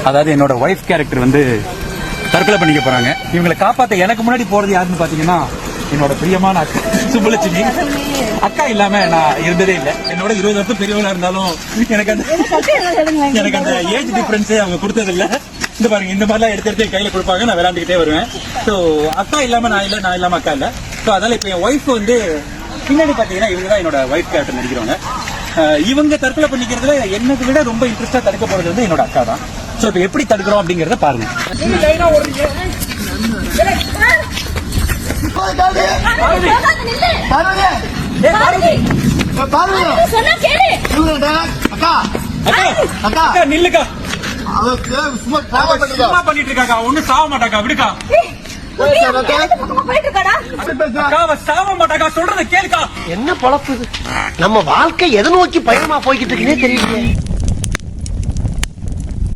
அதாவது என்னோட wife character வந்து தற்கொலை பண்ணிக்க போறாங்க. இவங்களை காப்பாத்த எனக்கு முன்னாடி போறது யாருன்னு பாத்தீங்கன்னா என்னோட பிரியமான அக்கா சுப்புலட்சுமி. அக்கா இல்லாம நான் இருந்ததே இல்லை. என்னோட 20 வருஷம் பெரியவங்களா இருந்தாலும் எனக்கு அந்த ஏஜ் டிஃபரன்ஸே அவங்க கொடுத்தது இல்ல. இந்த பாருங்க, இந்த மாதிரிலாம் எடுத்து கையில கொடுப்பாங்க, நான் விளையாண்டுக்கிட்டே வருவேன். ஸோ அக்கா இல்லாம நான் இல்ல, நான் இல்லாம அக்கா இல்ல. ஸோ அதனால இப்ப என் ஒய்ஃப் வந்து பின்னாடி பாத்தீங்கன்னா இவங்க தான் என்னோட ஒய்ஃப் கேரக்டர் நடிக்கிறவங்க. இவங்க தற்கொலை பண்ணிக்கிறதுல என்னை விட ரொம்ப இன்ட்ரெஸ்டா தடுக்க போறது வந்து என்னோட அக்கா தான். ஸோ இப்ப எப்படி தடுக்கிறோம் அப்படிங்கறத பாருங்க. நில்லுக்கா, சும்மா பண்ணிட்டு இருக்காக்கா, ஒன்னும் சாவ மாட்டாக்கா, விடுக்கா. சாவ மாட்டாக்கா, சொல்றத கேளுக்கா. என்ன பொழப்பு, நம்ம வாழ்க்கை எதை நோக்கி பயணமா போய்கிட்டு இருக்குன்னே தெரியல.